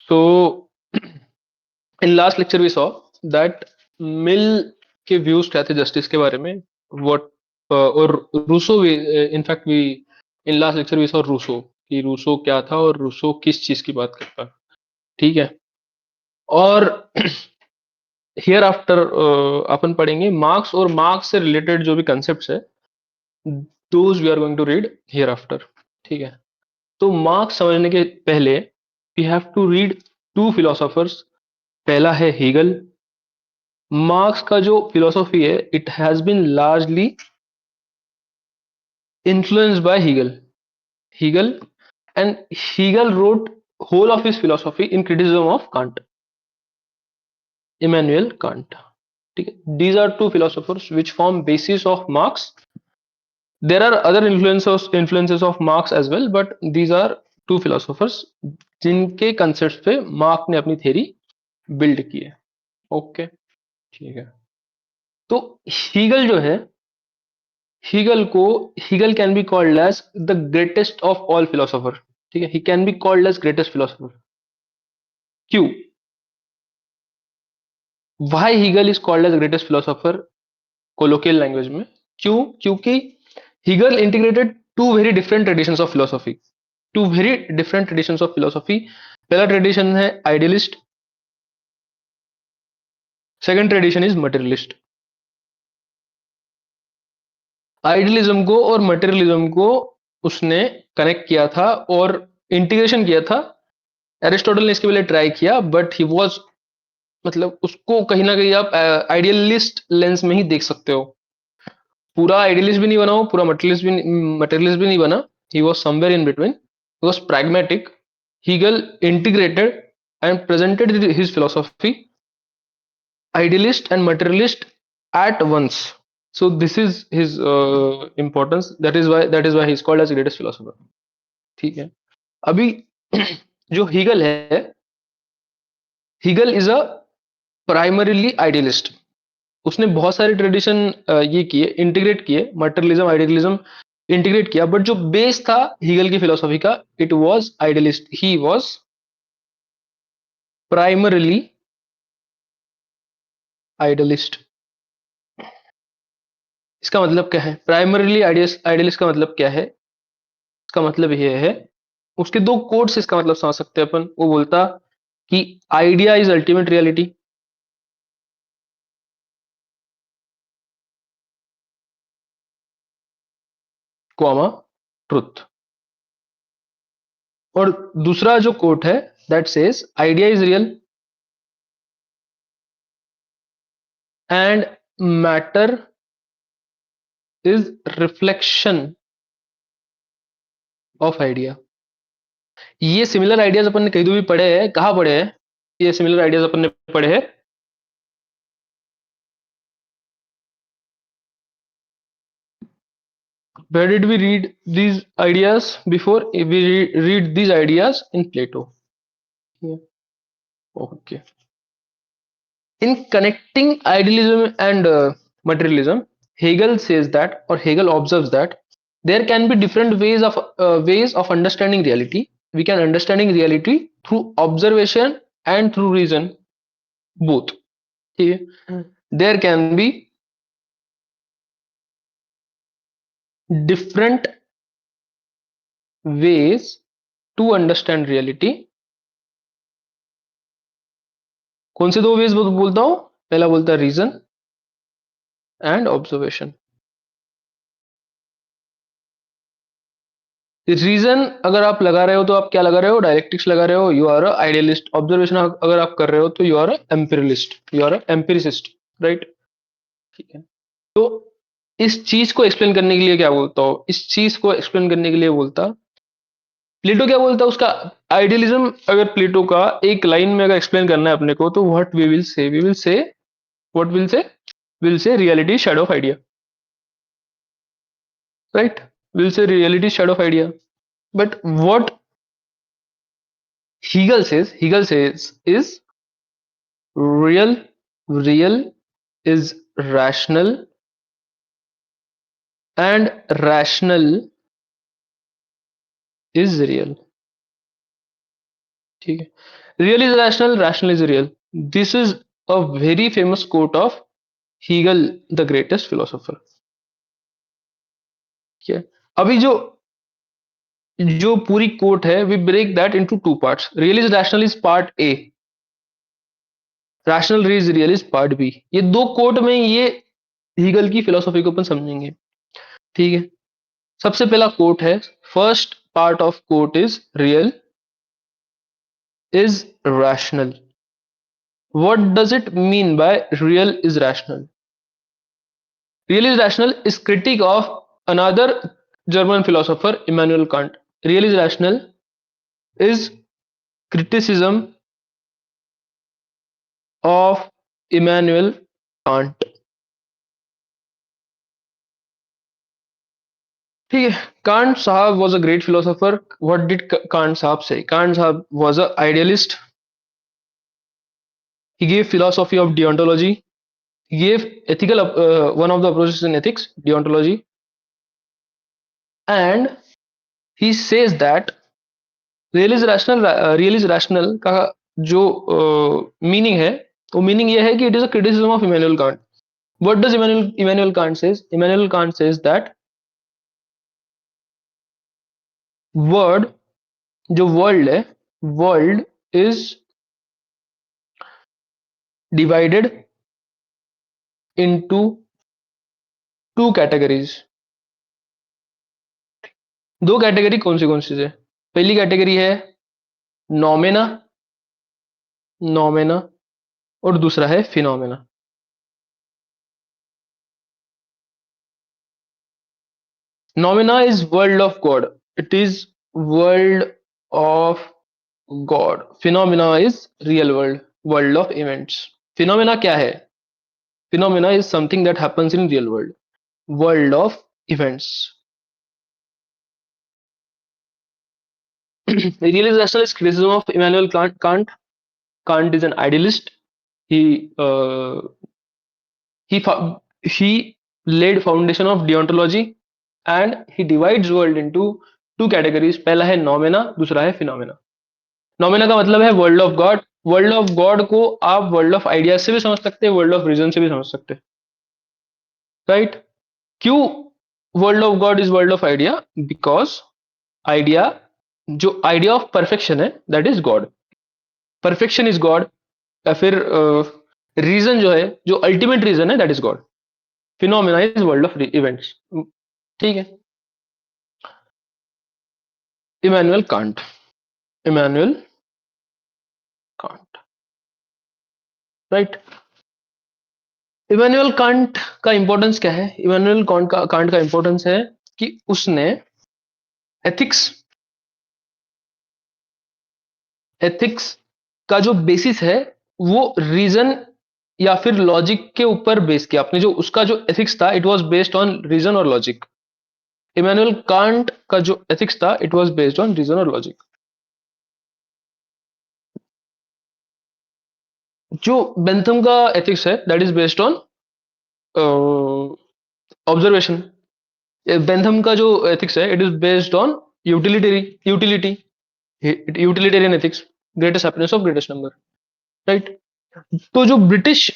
So in last lecture we saw that मिल के views क्या थे जस्टिस के बारे में, व्हाट और Rousseau in fact we in last lecture we saw Rousseau कि रूसो क्या था और रूसो किस चीज की बात करता है, ठीक है। और हियर आफ्टर अपन पढ़ेंगे मार्क्स और मार्क्स से रिलेटेड जो भी कंसेप्ट्स है, those we are going to read here after, ठीक है। तो मार्क्स समझने के पहले we have to read two philosophers. पहला है हीगल। मार्क्स का जो फिलोसॉफी है it has been largely influenced by Hegel, and Hegel wrote whole of his philosophy in criticism of Kant, Immanuel Kant. ठीक है? These are two philosophers which form basis of Marx. There are other influences of Marx as well, but these are two philosophers जिनके concepts पे mark ने अपनी theory build की है। Okay, ठीक है। तो हीगल जो है, हीगल को Hegel can be called as the greatest of all philosopher. ठीक है, he can be called as greatest philosopher. क्यों? Why Hegel is called as greatest philosopher colloquial language में? क्यों? क्योंकि Hegel integrated two very different traditions of philosophy, two very different traditions of philosophy. पहला tradition है idealist, second tradition is materialist. Idealism को और materialism को उसने connect किया था और इंटीग्रेशन किया था। एरिस्टोटल ने इसके पहले ट्राई किया बट ही वाज, मतलब उसको कहीं ना कहीं आप आइडियलिस्ट लेंस में ही देख सकते हो। पूरा आइडियलिस्ट भी नहीं बना वो, पूरा मटेरियलिस्ट भी नहीं बना। He was somewhere in between, he was pragmatic. Hegel integrated and presented his philosophy idealist and materialist at once. So this is his importance, that is why he is called as greatest philosopher। ठीक है। अभी जो Hegel है, Hegel is a primarily idealist. उसने बहुत सारे tradition ये किए, इंटीग्रेट किए, मटेरियलिज्म आइडियलिज्म इंटीग्रेट किया, बट जो बेस था हीगल की फिलोसॉफी का it was idealist. He was primarily idealist. इसका मतलब क्या है? प्राइमरीली आइडियलिस्ट का मतलब क्या है? इसका मतलब यह है, उसके दो कोट्स इसका मतलब समझ सकते हैं अपन। वो बोलता कि idea is ultimate reality, comma truth. और दूसरा जो कोट है that says idea is real and matter is reflection of idea. ये सिमिलर आइडियाज अपन ने कहीं तो भी पढ़े हैं, कहाँ पढ़े हैं? ये सिमिलर आइडियाज अपन ने पढ़े हैं where did we read these ideas before? We read these ideas in Plato। Yeah, okay। In connecting idealism and materialism, Hegel says that, or Hegel observes that there can be different ways of understanding reality. We can understanding reality through observation and through reason, both। ठीक है? There can be different ways to understand reality। कौन से दो veg बोलता हूं? पहला बोलता है रीजन एंड ऑब्जर्वेशन। रीजन अगर आप लगा रहे हो तो आप क्या लगा रहे हो? डायलेक्टिक्स लगा रहे हो, you are a idealist. Observation अगर आप कर रहे हो तो you are a imperialist, you are a empiricist, right? ठीक है। तो इस चीज को एक्सप्लेन करने के लिए क्या बोलता हो? इस चीज को एक्सप्लेन करने के लिए बोलता प्लेटो क्या बोलता है उसका आइडियलिज्म। अगर प्लेटो का एक लाइन में अगर एक्सप्लेन करना है अपने को तो what we will say what will say reality shadow of idea, right? Will say reality shadow of idea. But what Hegel says is real real is rational and rational is real। ठीक है। Real is rational, rational is real. This is a very famous quote of Hegel, the greatest philosopher. ठीक है। अभी जो जो पूरी quote है, we break that into two parts. Real is rational is part A, rational is real is part B. ये दो coat में ये हीगल की फिलोसॉफी को अपन समझेंगे। ठीक है। सबसे पहला कोट है, first part of quote is real is rational. What does it mean by real is rational? Real is rational is critique of another German philosopher Immanuel Kant. Real is rational is criticism of Immanuel Kant. ठीक है। Kant Sahab was a great philosopher. What did Kant Sahab say? Kant Sahab was an idealist. He gave philosophy of deontology. He gave ethical one of the approaches in ethics, deontology, and he says that real is rational का जो meaning है, वो meaning ये है कि it is a criticism of Immanuel Kant. What does Immanuel Kant says? Immanuel Kant says that word, जो world है, world is divided into two categories. दो कैटेगरी कौन सी है? पहली कैटेगरी है नोमेना, नोमेना, और दूसरा है phenomena. Noumena is world of God, it is world of God. Phenomena is real world, world of events. Phenomena क्या है? Phenomena is something that happens in real world, world of events. Realization is criticism of Immanuel Kant. Kant is an idealist. He he laid foundation of deontology, and he divides world into two categories. पहला है नोमेना, दूसरा है phenomena. नोमेना का मतलब है world of God. World of God को आप world of ideas से भी समझ सकते हैं, वर्ल्ड ऑफ रीजन से भी समझ सकते हैं, राइट? क्यों world of God is world of idea? Because idea, जो आइडिया ऑफ परफेक्शन है, that is God. Perfection is God. या फिर रीजन जो है, जो अल्टीमेट रीजन है, that is God. Phenomena is world of events. ठीक है। Immanuel Kant, Immanuel Kant, right? Emmanuel Kant का इंपॉर्टेंस क्या है? इमैनुअल कांट का इंपॉर्टेंस है कि उसने एथिक्स, एथिक्स का जो बेसिस है, वो रीजन या फिर लॉजिक के ऊपर बेस किया। आपने जो उसका जो एथिक्स था, it was based on reason और लॉजिक। इमैनुअल कांट का जो एथिक्स था, it was based on reason और लॉजिक। जो बेंथम का एथिक्स है, that is based on observation. Bentham का जो एथिक्स है, it is based on utility, utilitarian ethics, greatest happiness of greatest number, right? तो जो ब्रिटिश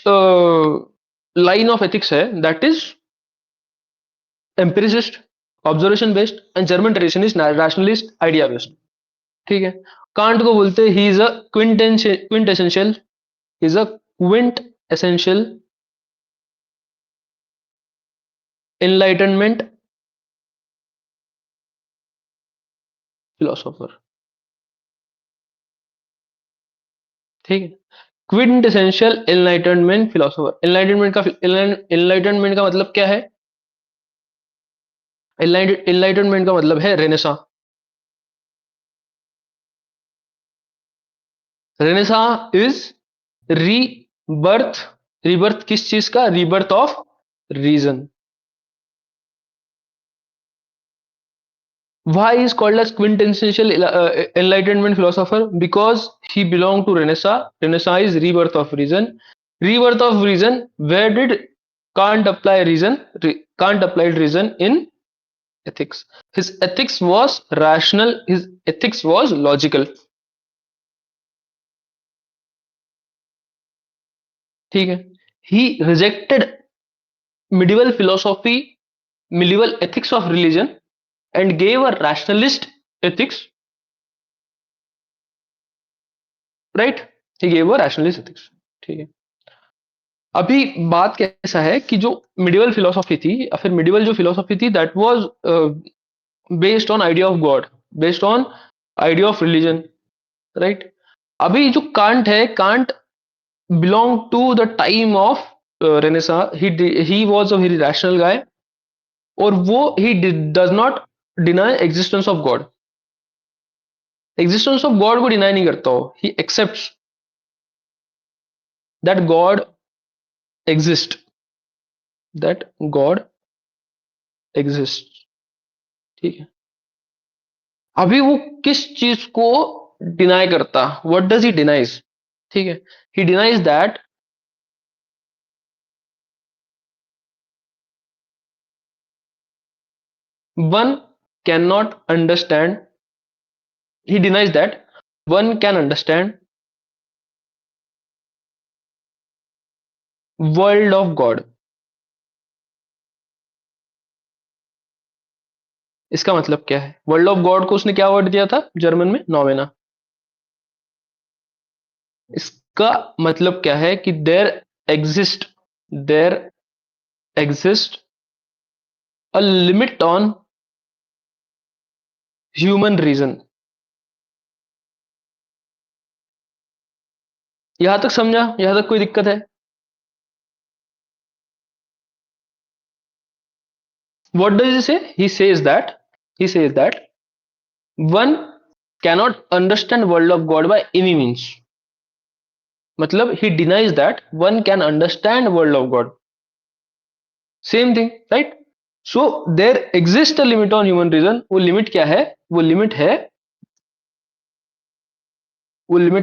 लाइन ऑफ एथिक्स है, that is empiricist, observation based, and German tradition is rationalist, idea based. ठीक है। Kant को बोलते हैं he is a quintessential, is a quintessential enlightenment philosopher. ठीक है। Quintessential enlightenment philosopher. Enlightenment का मतलब क्या है? एनलाइटनमेंट का मतलब है renaissance. Renaissance is rebirth. Rebirth किस चीज का? Rebirth of reason. Why is called as quintessential enlightenment philosopher? Because he belonged to Renaissance. Renaissance is rebirth of reason. Rebirth of reason. Where did Kant apply reason? Kant applied reason in ethics. His ethics was rational. His ethics was logical. ठीक है। ही rejected medieval philosophy, medieval ethics of religion, and gave a rationalist ethics, right? He gave a rationalist ethics. ठीक है। अभी बात कैसा है कि जो medieval philosophy थी या फिर medieval जो philosophy थी that was based on idea of God, based on idea of religion, right? अभी जो कांट है, can't belong to the time of Renaissance. He was a very rational guy और वो he does not deny existence of God. Existence of God को deny नहीं करता हो, he accepts that God exist, that God exist. ठीक है। अभी वो किस चीज को डिनाई करता, व्हाट डज ही डिनाइज? ठीक है। He denies that one can not understand, he denies that one can understand world of God. इसका मतलब क्या है? वर्ल्ड ऑफ गॉड को उसने क्या वर्ड दिया था जर्मन में? नोवेना। इसका मतलब क्या है कि exist there exist a limit on human reason. यहां तक समझा? यहां तक कोई दिक्कत है? What does he say? He says that one cannot understand world of God by any means. मतलब he denies that one can understand world of God. Same thing, right? So there exist a limit on human reason. वो limit क्या है? वो limit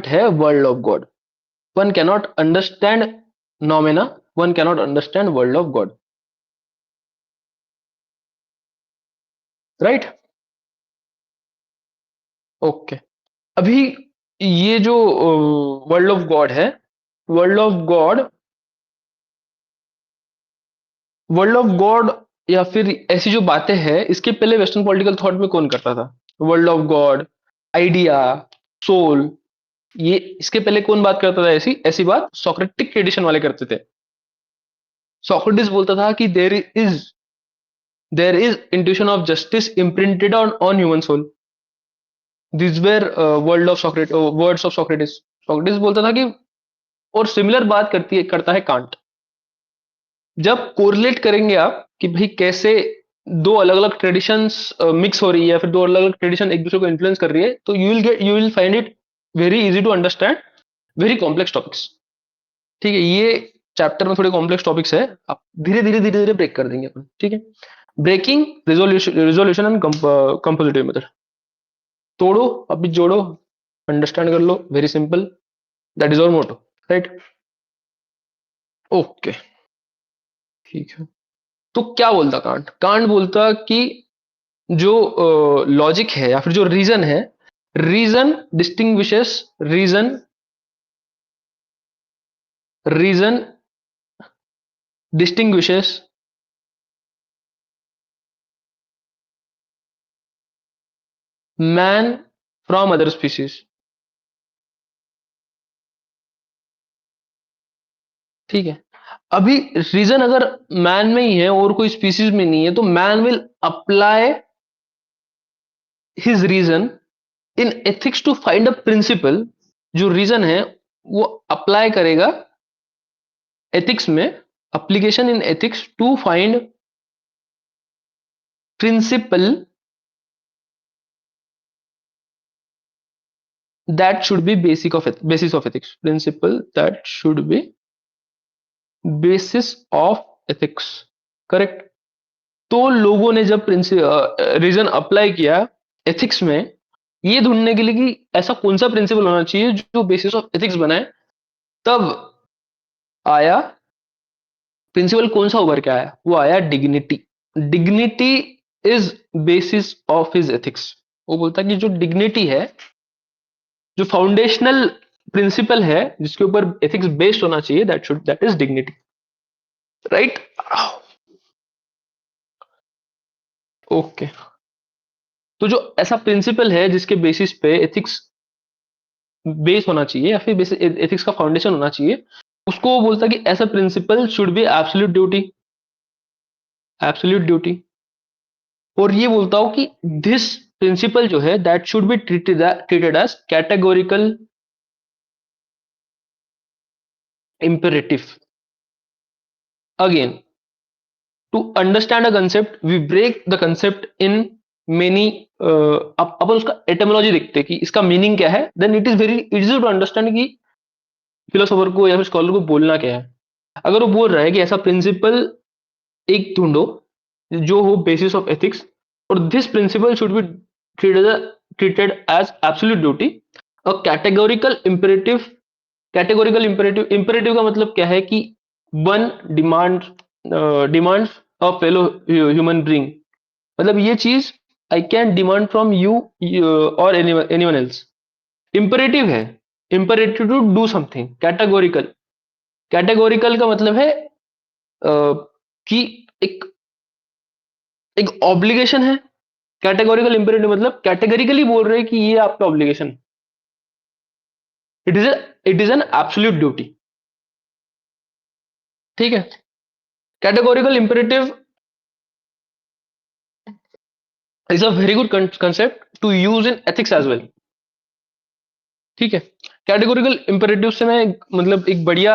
है world of God. One cannot understand noumena, one cannot understand world of God, right? Okay. अभी ये जो world of God है, world of God world of God या फिर ऐसी जो बातें हैं, इसके पहले वेस्टर्न पॉलिटिकल थॉट में कौन करता था? World of God, idea, soul, ये इसके पहले कौन बात करता था? ऐसी ऐसी बात सोक्रेटिक ट्रेडिशन वाले करते थे। सोक्रेटिस बोलता था कि there is intuition of justice imprinted on human soul. This were world of Socrates words of Socrates. Socrates बोलता था कि, और सिमिलर बात करता है कांट। जब कोरिलेट करेंगे आप कि भाई कैसे दो अलग अलग ट्रेडिशंस मिक्स हो रही है, फिर दो अलग अलग ट्रेडिशन एक दूसरे को इन्फ्लुएंस कर रही है, तो you will find it very easy to understand very complex topics. ठीक है। ये चैप्टर में थोड़े कॉम्प्लेक्स टॉपिक्स है, आप धीरे धीरे धीरे धीरे ब्रेक कर देंगे अपन। ठीक है। Breaking resolution and compositive method. तोड़ो अभी जोड़ो, अंडरस्टैंड कर लो, very simple, that is our motto, right? Okay. ठीक है। तो क्या बोलता कांट? कांट बोलता कि जो लॉजिक है या फिर जो रीजन है, reason distinguishes reason distinguishes man from other species. ठीक है। अभी रीजन अगर मैन में ही है और कोई स्पीसीज में नहीं है, तो man will apply his reason in ethics to find a principle. जो रीजन है वो अप्लाई करेगा एथिक्स में, application in ethics to find principle that should be basis of ethics, principle that should be basis of ethics, correct? तो लोगों ने जब reason apply किया एथिक्स में, ये ढूंढने के लिए कि ऐसा कौन सा प्रिंसिपल होना चाहिए जो बेसिस ऑफ एथिक्स बनाए, तब आया प्रिंसिपल। कौन सा उभर के आया? वो आया dignity. Dignity is basis of his ethics. वो बोलता है कि जो डिग्निटी है, जो फाउंडेशनल प्रिंसिपल है जिसके ऊपर एथिक्स बेस्ड होना चाहिए, that is dignity, right? Okay, तो जो ऐसा प्रिंसिपल है जिसके बेसिस पे एथिक्स बेस होना चाहिए या फिर एथिक्स का फाउंडेशन होना चाहिए, उसको वो बोलता है कि ऐसा principle should be absolute duty, absolute duty. और ये बोलता हूं कि दिस प्रिंसिपल जो है that should be treated as categorical imperative. Again, to understand a concept, we break the concept in many अपन उसका एटमोलॉजी देखते हैं कि इसका मीनिंग क्या है, then it is very easy to understand कि फिलोसोफर को या फिर स्कॉलर को बोलना क्या है। अगर वो बोल रहा है कि ऐसा प्रिंसिपल एक ढूंढो जो हो बेसिस ऑफ एथिक्स, और this principle should be treated as absolute duty, a categorical imperative. Categorical imperative, imperative का मतलब क्या है कि one demand demand a fellow human being, मतलब ये चीज I can demand from you और एनीवन एल्स। इंपेरेटिव है, imperative to do something. Categorical, categorical का मतलब है कि एक एक ऑब्लिगेशन है। कैटेगोरिकल इंपेरेटिव मतलब कैटेगरिकली बोल रहे हैं कि ये आपका obligation, it is it is an absolute duty. ठीक है, categorical imperative is a very good concept to use in ethics as well. ठीक है, कैटेगोरिकल इंपेरेटिव से मैं मतलब एक बढ़िया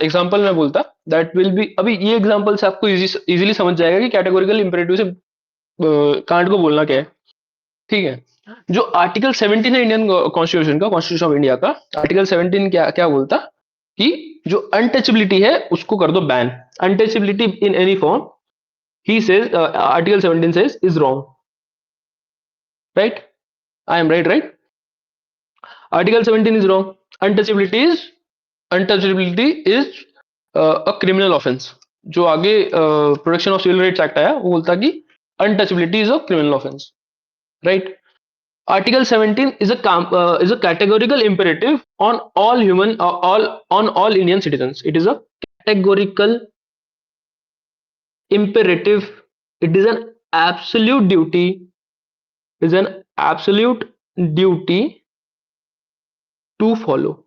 एग्जांपल मैं बोलता, दैट विल बी, अभी ये एग्जांपल से आपको इजीली समझ जाएगा कि कैटेगोरिकल इंपेरेटिव से कांट को बोलना क्या है। ठीक है, जो आर्टिकल 17 है इंडियन कॉन्स्टिट्यूशन का, कॉन्स्टिट्यूशन ऑफ इंडिया का, आर्टिकल 17 क्या क्या बोलता कि जो अनटचेबिलिटी है उसको कर दो ban. Untouchability in any form, he says, article 17 says is wrong, right? I am right, right? Article 17 is wrong. Untouchability is, untouchability is a criminal offence. जो आगे protection of civil rights act आया वो बोलता कि untouchability is a criminal offence, right? Article 17 is a categorical imperative on all human all Indian citizens. It is a categorical imperative. It is an absolute duty. Is an absolute duty to follow.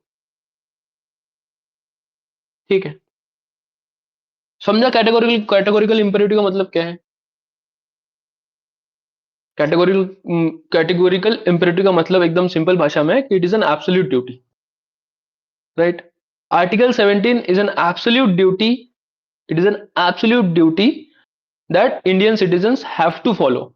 ठीक है, समझा? Categorical imperative का मतलब क्या है? Categorical imperative का मतलब एकदम सिंपल भाषा में कि it is an absolute duty, right? Article 17 is an absolute duty, it is an absolute duty that Indian citizens have to follow.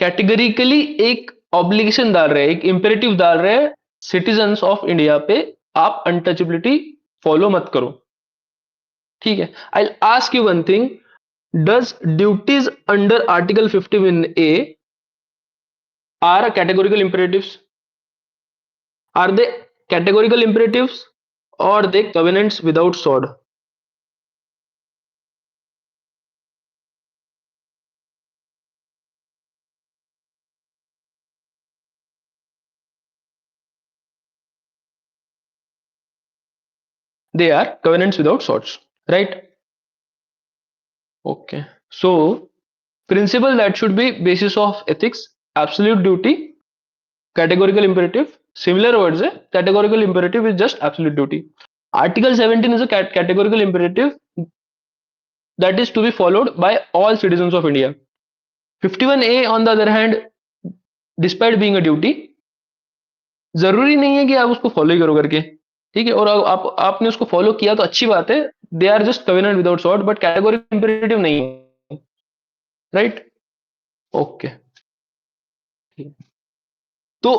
Categorically एक ऑब्लिगेशन डाल रहे हैं, एक इंपेरेटिव डाल रहे हैं सिटीजन्स ऑफ इंडिया पे, आप अनटचेबिलिटी फॉलो मत करो। ठीक है, I ask you one thing, does duties under article 51 A are categorical imperatives? Are they categorical imperatives और they covenants without sword? They are covenants without swords, right? Okay. So, principle that should be basis of ethics, absolute duty, categorical imperative. Similar words है, categorical imperative is just absolute duty. Article 17 is a categorical imperative that is to be followed by all citizens of India. 51A on the other hand, despite being a duty, जरूरी नहीं है कि आप उसको follow ही करो करके। ठीक है, और आप आपने उसको फॉलो किया तो अच्छी बात है, they are just covenant without sort, but categorical imperative नहीं है, राइट? ओके, तो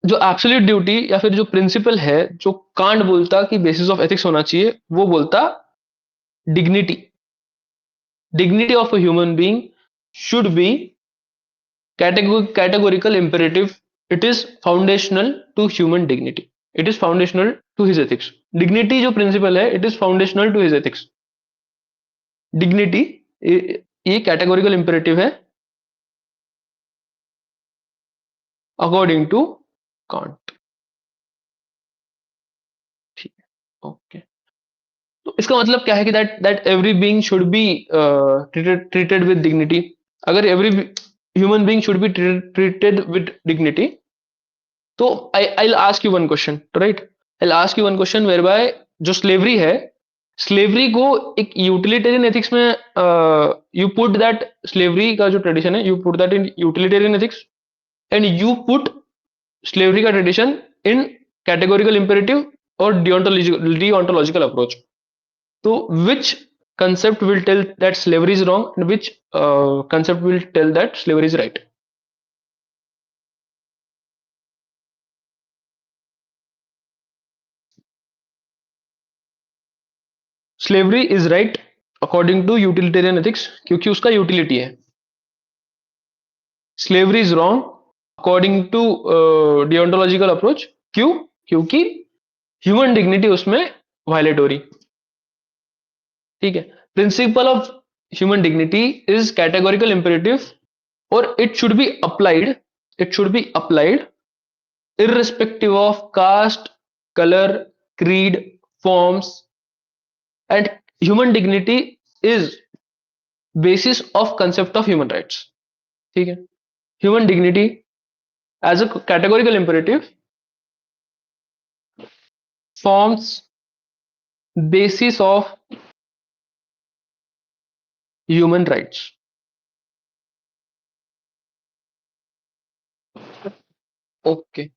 जो एब्सोल्यूट ड्यूटी या फिर जो प्रिंसिपल है जो कांट बोलता कि बेसिस ऑफ एथिक्स होना चाहिए, वो बोलता dignity, dignity of a human being should B categorical imperative. It is foundational to human dignity. It is foundational to his ethics. Dignity जो principle है, it is foundational to his ethics. Dignity ये categorical imperative है according to Kant. ठीक है, okay. तो इसका मतलब क्या है कि that every being should be treated with dignity. अगर every human being should be treated with dignity, तो I ask you one question, right? I ask you one question whereby जो स्लेवरी है, स्लेवरी को एक utilitarian ethics में you put that, slavery का जो tradition है, you put that in utilitarian ethics, and you put slavery का tradition in categorical imperative और डियोंटोलॉजिकल अप्रोच। तो which concept will tell that slavery is wrong and which concept will tell that slavery is right? Slavery is right according to utilitarian ethics क्योंकि उसका utility है। Slavery is wrong according to deontological approach, क्यों? क्योंकि human dignity उसमें violet हो रही। ठीक है, principle of human dignity is categorical imperative और it should be applied irrespective of caste, color, creed, forms, and human dignity is basis of concept of human rights। ठीक है, human dignity as a categorical imperative forms basis of human rights। Okay okay.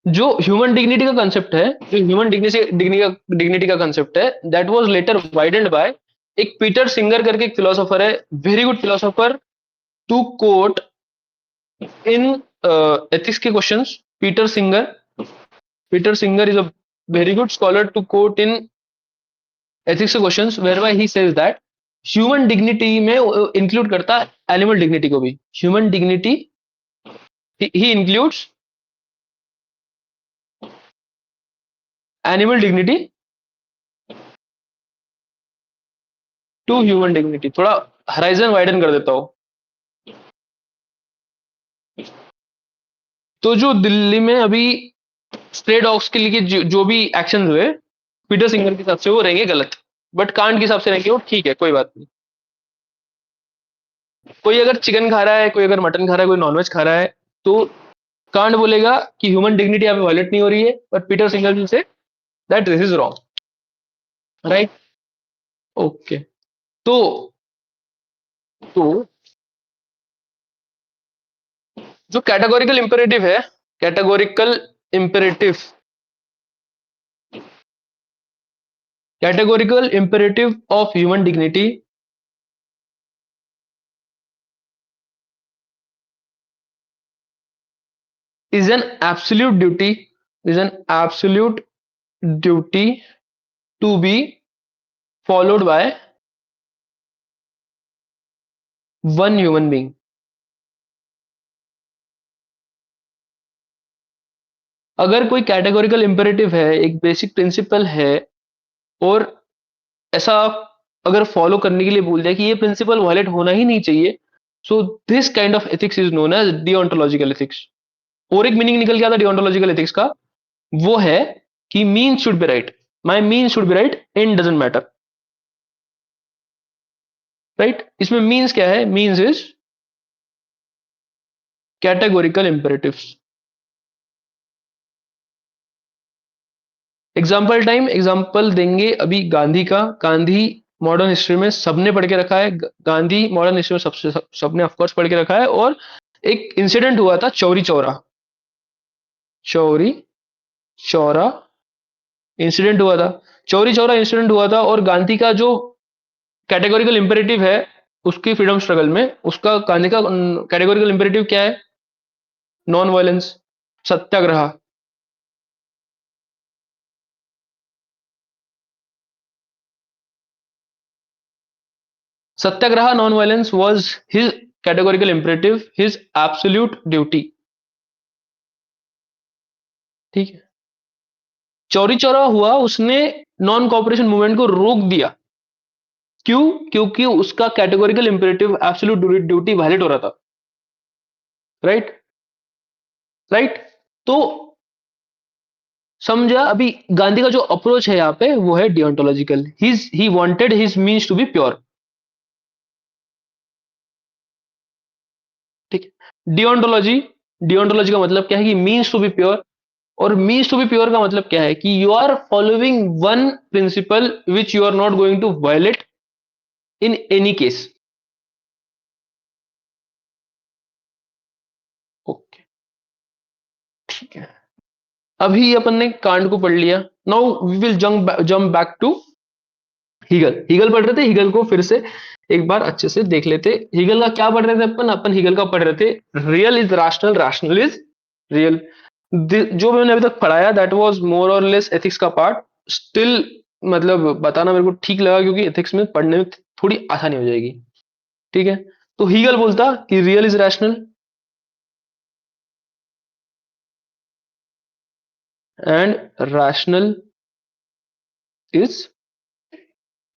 जो human dignity का concept है, जो human dignity का concept है, that was later widened by एक Peter Singer करके एक फिलोसोफर है, very good philosopher to quote in ethics के questions. Peter Singer is a very good scholar to quote in ethics के questions whereby he says that human dignity में include करता है animal dignity को भी। Human dignity he includes animal dignity to human dignity. थोड़ा horizon widen कर देता हूं। तो जो दिल्ली में अभी स्ट्रे डॉग्स के लिए जो भी एक्शन हुए, पीटर सिंगर के हिसाब से वो रहेंगे गलत, बट कांट के हिसाब से रहेंगे वो ठीक है, कोई बात नहीं। कोई अगर चिकन खा रहा है, कोई अगर मटन खा रहा है, कोई नॉनवेज खा रहा है, तो कांट बोलेगा कि ह्यूमन डिग्निटी यहाँ पे वायलेट नहीं हो रही है, but Peter singer will say that this is wrong, right? Okay. तो तो जो कैटेगोरिकल इंपेरेटिव है, categorical imperative categorical imperative of human dignity is an absolute duty is an absolute duty to be followed by one human being। अगर कोई categorical imperative है, एक basic principle है, और ऐसा अगर फॉलो करने के लिए बोल दिया कि ये प्रिंसिपल वायलेट होना ही नहीं चाहिए, so this kind of ethics is known as deontological ethics. और एक मीनिंग निकल गया था डियोंटोलॉजिकल एथिक्स का, वो है कि mean should be right, my mean should be right, and doesn't matter, right? इसमें मीन्स क्या है? Means is categorical imperatives. Example time, example देंगे अभी गांधी का। गांधी मॉडर्न हिस्ट्री में सबने पढ़ के रखा है, गांधी मॉडर्न हिस्ट्री में सबने ऑफकोर्स पढ़ के रखा है। और एक इंसिडेंट हुआ था चौरी चौरा, चौरी चौरा इंसिडेंट हुआ था, चौरी चौरा इंसिडेंट हुआ था। और गांधी का जो कैटेगोरिकल इंपेरेटिव है उसकी फ्रीडम स्ट्रगल में, उसका गांधी का कैटेगोरिकल इंपेरेटिव क्या है? Non violence, Satyagraha. Satyagraha, non violence was his categorical imperative, his absolute duty. ठीक है, चौरी चौरा हुआ, उसने नॉन कॉपरेशन मूवमेंट को रोक दिया। क्यों? क्योंकि उसका categorical imperative absolute duty violate हो रहा था, राइट? राइट? तो समझा? अभी गांधी का जो अप्रोच है यहाँ पे वो है deontological. He wanted his means to be pure. ठीक है। डियोंटोलॉजी का मतलब क्या है कि मीन्स टू बी प्योर। और मीन्स टू बी प्योर का मतलब क्या है कि you are following one principle which you are not going to violate in any case. Okay, ठीक है। अभी अपन ने कांड को पढ़ लिया। Now we will jump back to Hegel. Hegel पढ़ रहे थे, हीगल को फिर से एक बार अच्छे से देख लेते। हीगल का क्या पढ़ रहे थे अपन? अपन हीगल का पढ़ रहे थे real is rational, rational is real. जो मैंने अभी तक पढ़ाया दैट वाज मोर और लेस एथिक्स का पार्ट। स्टिल मतलब बताना मेरे को ठीक लगा क्योंकि एथिक्स में पढ़ने में थोड़ी आसानी हो जाएगी। ठीक है। तो हीगल बोलता कि real is rational and rational is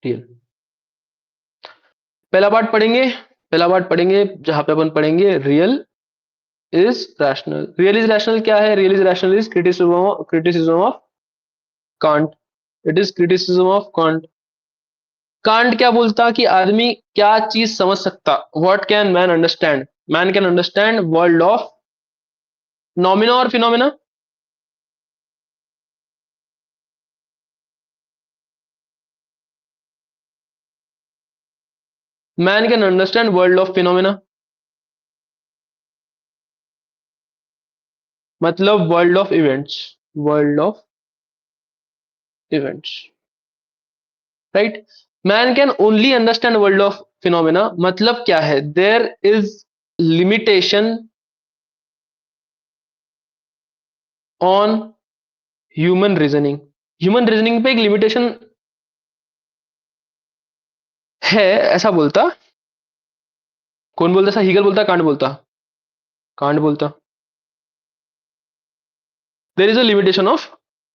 real. पहला पार्ट पढ़ेंगे जहां पे अपन पढ़ेंगे real is rational. Real is rational क्या है? Real is rational is criticism of Kant. It is criticism of Kant. Kant क्या बोलता कि आदमी क्या चीज समझ सकता? What can man understand? Man can understand world of noumena और phenomena. Man can understand world of phenomena मतलब world of events. World of events, right. Man can only understand world of phenomena मतलब क्या है? There is limitation on human reasoning. Human reasoning पे एक limitation है, ऐसा बोलता। कौन बोलता? ऐसा हीगल बोलता, कांट बोलता? कांट बोलता there is a limitation of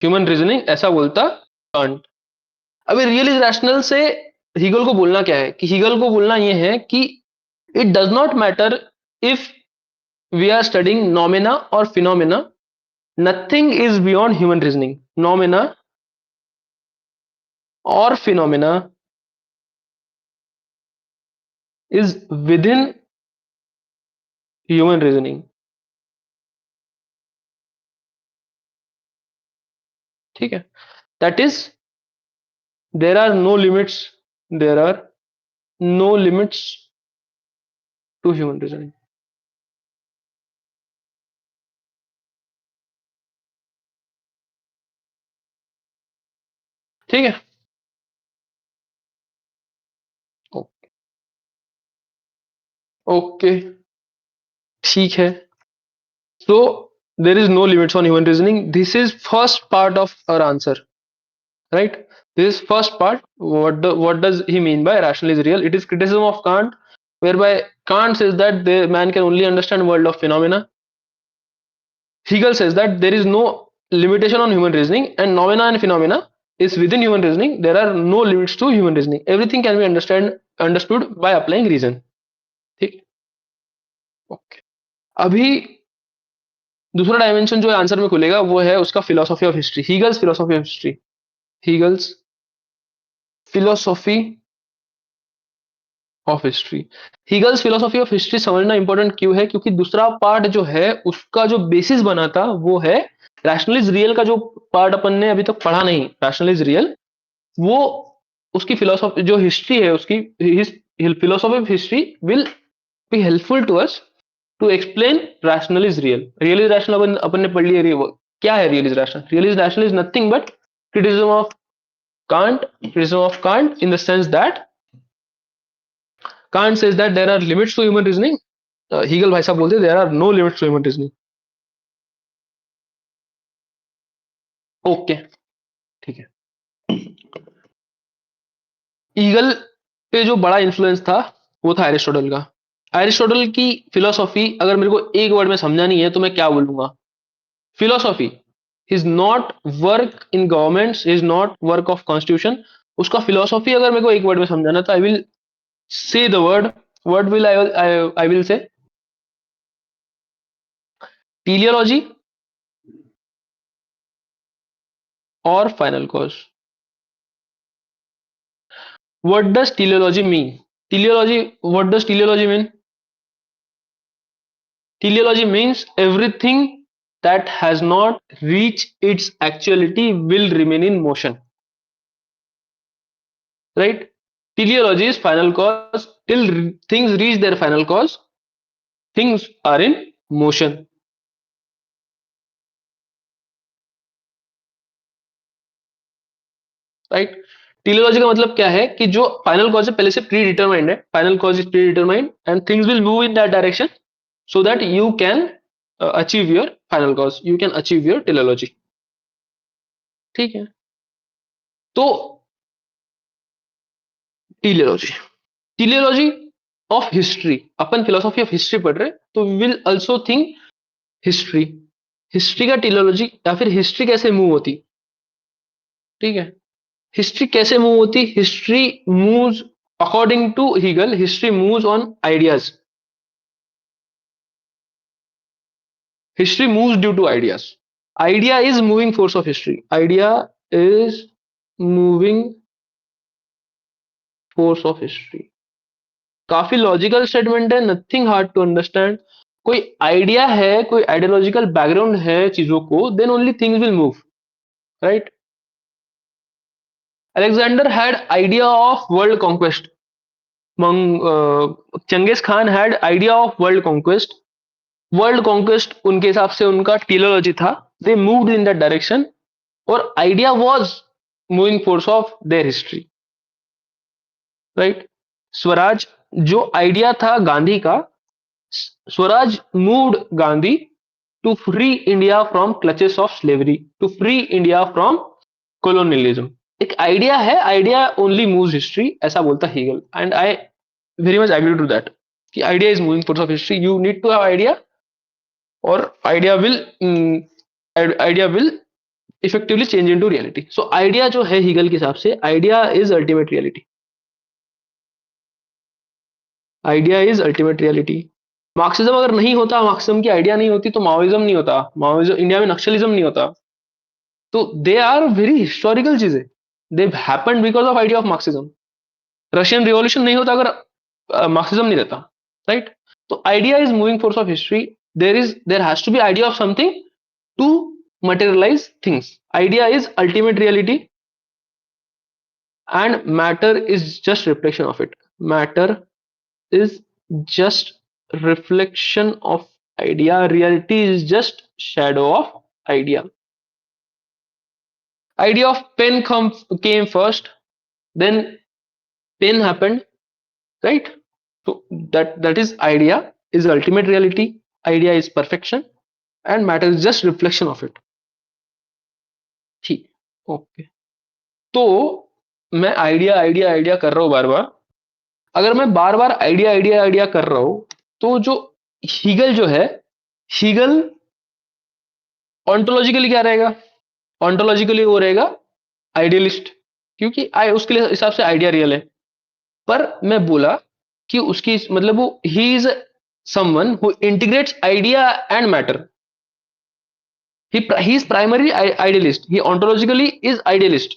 human reasoning, ऐसा बोलता कांट। अभी रियल इज रैशनल से हीगल को बोलना क्या है? कि हीगल को बोलना यह है कि it does not matter if we are studying noumena और phenomena, nothing is beyond human reasoning. Noumena और phenomena is within human reasoning. ठीक है। That is there are no limits, there are no limits to human reasoning. ठीक है। Okay, ठीक है। So there is no limits on human reasoning. This is first part of our answer, right? This is first part. What does he mean by rational is real? It is criticism of Kant, whereby Kant says that the man can only understand world of phenomena. Hegel says that there is no limitation on human reasoning, and noumena and phenomena is within human reasoning. There are no limits to human reasoning. Everything can be understood by applying reason. ठीक। Okay. अभी दूसरा dimension जो answer में खुलेगा वो है उसका philosophy of history. Hegel's philosophy of history. Hegel's philosophy of history. Hegel's philosophy of history समझना इंपॉर्टेंट क्यों है? क्योंकि दूसरा पार्ट जो है उसका जो बेसिस बना था वो है रैशनल इज रियल का जो पार्ट अपन ने अभी तक पढ़ा नहीं, रैशनल इज रियल, वो उसकी फिलोसॉफी जो हिस्ट्री है उसकी philosophy of history will be helpful to us to explain rational is real. Real is rational अपन ने पढ़ लिया। क्या है real is rational? Real is rational is nothing but criticism of Kant in the sense that Kant says that there are limits to human reasoning. Hegel भाई साहब बोलते there are no limits to human reasoning. Okay, ठीक है। Eagle पे जो बड़ा influence था वो था एरिस्टोटल का। एरिस्टोटल की फिलोसॉफी अगर मेरे को एक वर्ड में समझानी है तो मैं क्या बोलूंगा? Philosophy is not work in governments, is not work of constitution. उसका फिलोसॉफी अगर मेरे को एक वर्ड में समझाना तो I will say the word, word will I will say teleology और final cause. What does teleology mean? Teleology, what does teleology mean? Teleology means everything that has not reached its actuality will remain in motion, right? Teleology is final cause. Till things reach their final cause, things are in motion, right? Teleology का मतलब क्या है कि जो final cause है पहले से pre determined है, final cause is pre determined and things will move in that direction so that you can achieve your final cause, you can achieve your teleology। ठीक है, तो teleology, teleology ऑफ हिस्ट्री, अपन philosophy of history पढ़ रहे तो we will also think history, history का teleology या फिर हिस्ट्री कैसे मूव होती। ठीक है, हिस्ट्री कैसे मूव होती? History moves according to Hegel, history moves on ideas, history moves due to ideas, idea is moving force of history, idea is moving force of history. काफी logical statement है, nothing hard to understand. कोई idea है, कोई ideological background है चीजों को, then only things will move, right? Alexander had idea of world conquest. Genghis Khan had idea of world conquest. World conquest उनके हिसाब से उनका टेलियोलॉजी था। They moved in that direction और idea was moving force of their history, right? Swaraj जो idea था गांधी का, Swaraj moved Gandhi to free India from clutches of slavery, to free India from colonialism। एक आइडिया है, आइडिया ओनली मूव्स हिस्ट्री, ऐसा बोलता Hegel and I very much agree to that कि idea is moving force of history. You need to have idea और idea will effectively change into reality. So idea जो है Hegel के हिसाब से, idea is ultimate reality, idea is ultimate reality. Marxism अगर नहीं होता, मार्क्सिज्म की आइडिया नहीं होती तो माओइज्म नहीं होता, माओइज्म इंडिया में नक्सलिज्म नहीं होता। तो दे आर वेरी हिस्टोरिकल चीजें, they happened because of idea of Marxism. Russian revolution नहीं होता अगर मार्क्सिज्म नहीं रहता, राइट? तो idea is moving force of history, there has to be idea of something to materialize things, idea is ultimate reality and matter is just reflection of it, matter is just reflection of idea, reality is just shadow of idea। Idea of pen came first, then pen happened, right? So that is idea is ultimate reality, idea is perfection and matter is just reflection of it। ठीक, okay. तो मैं idea idea idea कर रहा हूं बार बार, अगर मैं बार बार idea idea idea कर रहा हूं तो जो हीगल जो है, हीगल ऑन्टोलॉजिकली क्या रहेगा? ऑन्टोलॉजिकली वो रहेगा आइडियलिस्ट, क्योंकि उसके लिए हिसाब से आइडिया रियल है। पर मैं बोला कि उसकी मतलब वो he is someone who integrates idea and matter, he is primarily idealist, he ontologically is idealist,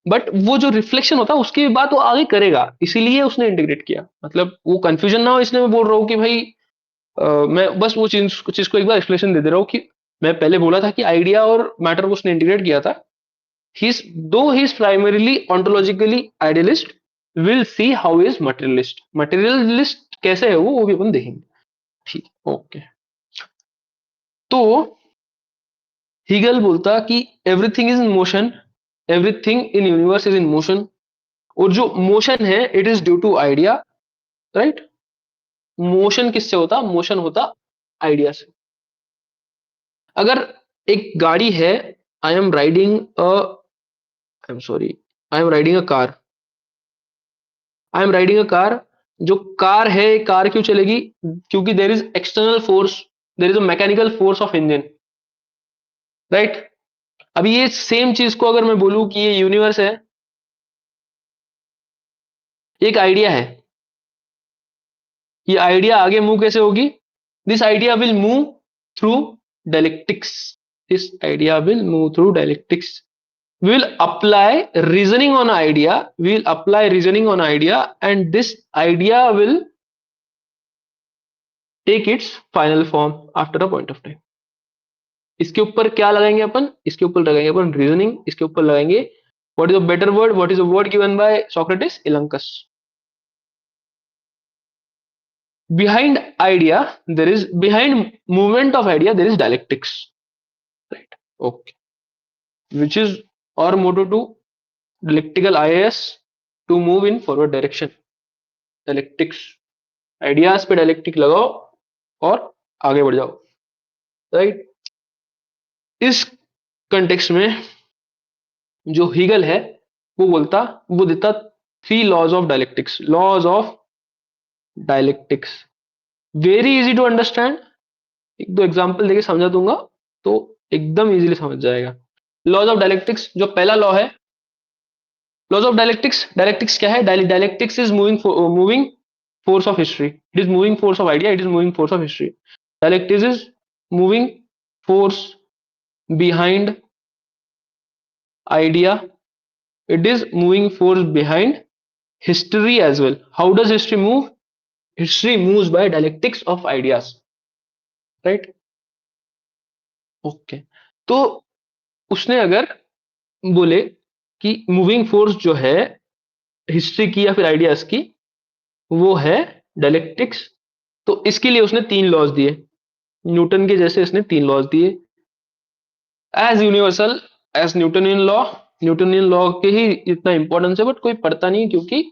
but वो जो रिफ्लेक्शन होता है उसकी बात वो आगे करेगा, इसीलिए उसने इंटीग्रेट किया। मतलब वो कंफ्यूजन ना हो इसलिए मैं बोल रहा हूँ कि भाई मैं बस वो चीज को एक बार एक्सप्लेनेशन दे दे रहा हूँ कि मैं पहले बोला था कि आइडिया और मैटर को उसने इंटीग्रेट किया था। He is primarily ontologically idealist, will see how is materialist, materialist कैसे है वो भी अपन देखेंगे। ठीक, ओके। तो हीगल बोलता कि everything is in motion, everything in universe is in motion, और जो मोशन है it is due to idea, right? Motion किससे होता? मोशन होता आइडिया से। अगर एक गाड़ी है, I am riding I am sorry, I am riding a car, I am riding a car, जो कार है, कार क्यों चलेगी? क्योंकि there is external force, there is a mechanical force of engine, right? अभी ये सेम चीज को अगर मैं बोलूं कि ये यूनिवर्स है, एक आइडिया है, ये आइडिया आगे मूव कैसे होगी? This idea will move through dialectics, this idea will move through dialectics. We will apply reasoning on idea, we will apply reasoning on idea, and this idea will take its final form after a point of time. इसके ऊपर क्या लगाएंगे अपन? इसके ऊपर लगाएंगे अपन reasoning, इसके ऊपर लगाएंगे what is a better word, what is a word given by Socrates, elenchus. Behind idea there is, behind movement of idea there is dialectics, right? Okay, which is our motto to dialectical IAS, to move in forward direction. Dialectics, ideas पे dialectic लगाओ और आगे बढ़ जाओ, right? इस context में जो Hegel है वो देता three laws of dialectics. Laws of dialectics very easy to understand. एक दो एग्जांपल देके समझा दूंगा तो एकदम इजीली समझ जाएगा. लॉज ऑफ डायलेक्टिक्स, जो पहला लॉ है, लॉज ऑफ डायलेक्टिक्स. डायलेक्टिक्स क्या है? Dialectics is moving force of history. It is moving force of idea, it is moving force of history. Dialectics is moving force behind idea, it is moving force behind history as well. How does history move? History moves by dialectics of ideas, right? Okay, तो उसने अगर बोले कि moving force जो है history की या फिर आइडियाज की, वो है डायलेक्टिक्स, तो इसके लिए उसने तीन लॉज दिए. न्यूटन के जैसे इसने तीन लॉज दिए, as universal as Newtonian law. Newtonian law के ही इतना इंपॉर्टेंस है, बट कोई पढ़ता नहीं, क्योंकि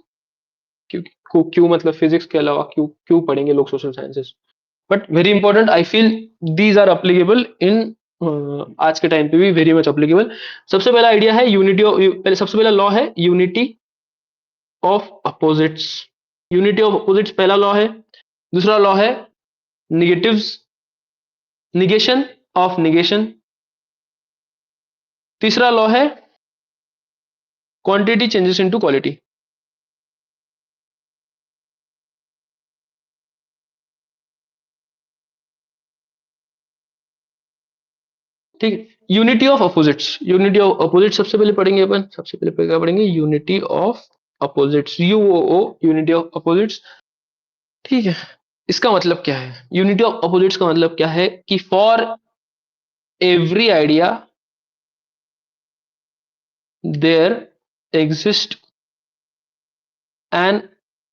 क्योंकि क्यों मतलब फिजिक्स के अलावा क्यों क्यों पढ़ेंगे लोग social sciences. But very important, I feel these are applicable in आज के टाइम पे भी वेरी मच अप्लीकेबल. सबसे पहला आइडिया है यूनिटी ऑफ, पहले सबसे पहला लॉ है unity of opposites. Unity of opposites पहला लॉ है. दूसरा लॉ है निगेटिव्स, निगेशन ऑफ निगेशन. तीसरा लॉ है क्वांटिटी चेंजेस इनटू क्वालिटी. ठीक है, unity of opposites. Unity of opposites सबसे पहले पढ़ेंगे अपन. सबसे पहले क्या पढ़ेंगे? Unity of opposites, UOO, unity of opposites. ठीक है, इसका मतलब क्या है? यूनिटी ऑफ अपोजिट्स का मतलब क्या है कि for every idea there exist an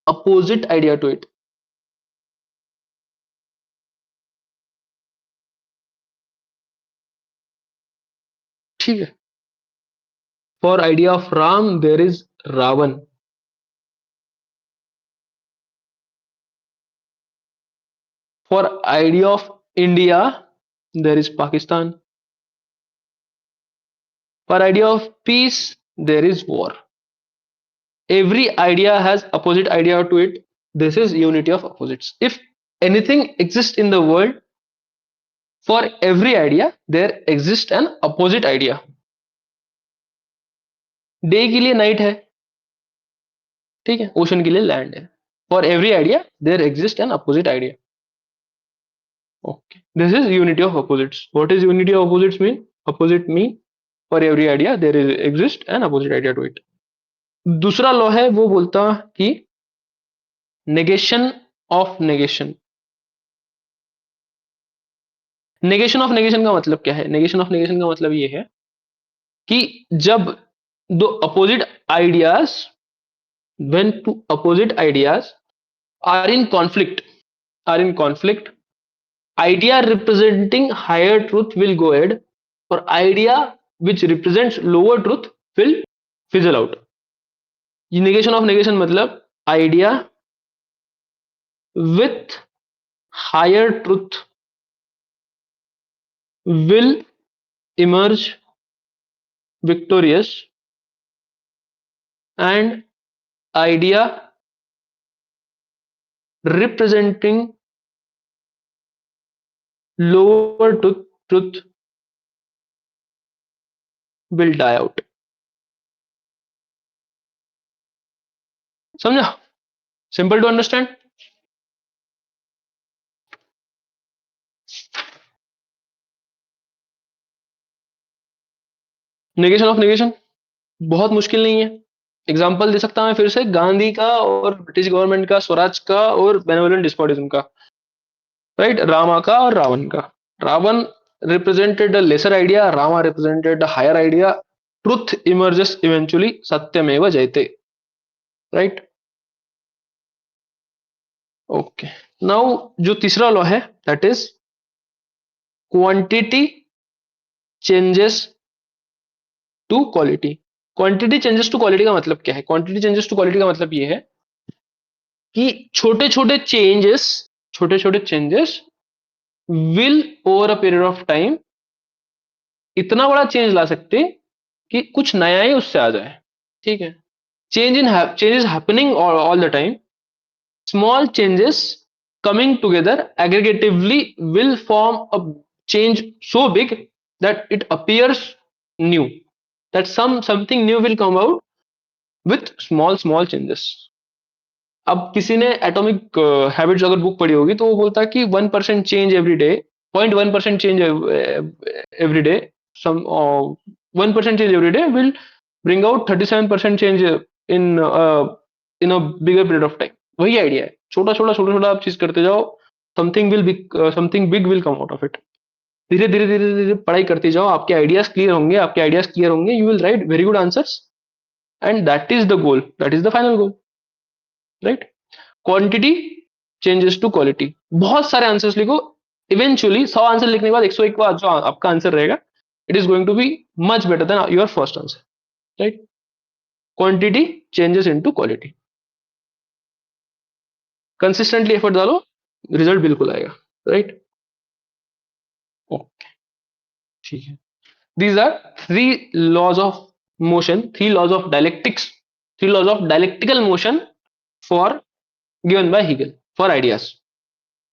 opposite idea to it. ठीक है, for idea of Ram there is Ravan. For idea of India there is Pakistan. For idea of peace there is war. Every idea has opposite idea to it. This is unity of opposites. If anything exists in the world, for every idea there exists an opposite idea. Day के लिए night है, ठीक है, ocean के लिए land है. For every idea there exist an opposite idea. Okay, this is unity of opposites. What is unity of opposites mean? Opposite mean for every idea there is exist an opposite idea to it. दूसरा law है वो बोलता कि negation of negation. Negation of negation का मतलब क्या है? Negation of negation का मतलब ये है कि जब दो opposite ideas, when two opposite ideas are in conflict, are in conflict, idea representing higher truth will go ahead, or idea which represents lower truth will fizzle out. ये negation of negation मतलब idea with higher truth will emerge victorious, and idea representing lower truth will die out. समझा? Simple to understand. Negation of negation बहुत मुश्किल नहीं है। Example दे सकता हूं मैं फिर से, गांधी का और ब्रिटिश गवर्नमेंट का, स्वराज का और बेनेवोलेंट डिस्पोटिज्म का, राइट? रामा का और रावण का। Ravan represented a lesser idea, Rama represented a higher idea. Truth emerges eventually, satyameva jayate, right? Okay. Now जो तीसरा लॉ है, that is quantity changes to quality. Quantity changes to quality का मतलब क्या है? क्वांटिटी चेंजेस टू क्वालिटी का मतलब ये है कि छोटे छोटे changes will over a period of time इतना बड़ा चेंज ला सकते कि कुछ नया ही उससे आ जाए। ठीक है? Change is happening all the time. Small changes coming together aggregatively will form a change so big that it appears new. That something new will come out with small changes. अब किसी ने एटॉमिक हैबिट्स अगर book पढ़ी होगी तो वो बोलता है कि 1% change every day, 0.1% change every day, some 1% change every day will bring out 37% change in in a bigger period of time. वही आइडिया है, छोटा छोटा आप चीज करते जाओ, something big will come out of it. धीरे धीरे पढ़ाई करते जाओ, आपके आइडियाज क्लियर होंगे, you will write very good answers, and that is the goal, that is the final goal, right? Quantity changes to quality. बहुत सारे आंसर्स लिखो, इवेंचुअली 100 आंसर लिखने के बाद 101 का जो आपका आंसर रहेगा, it is going to be much better than your first answer, right? Quantity changes into quality. Consistently effort डालो, रिजल्ट बिल्कुल आएगा, राइट? ओके, ठीक है। These are three laws of motion, three laws of dialectics, three laws of dialectical motion for given by Hegel for ideas।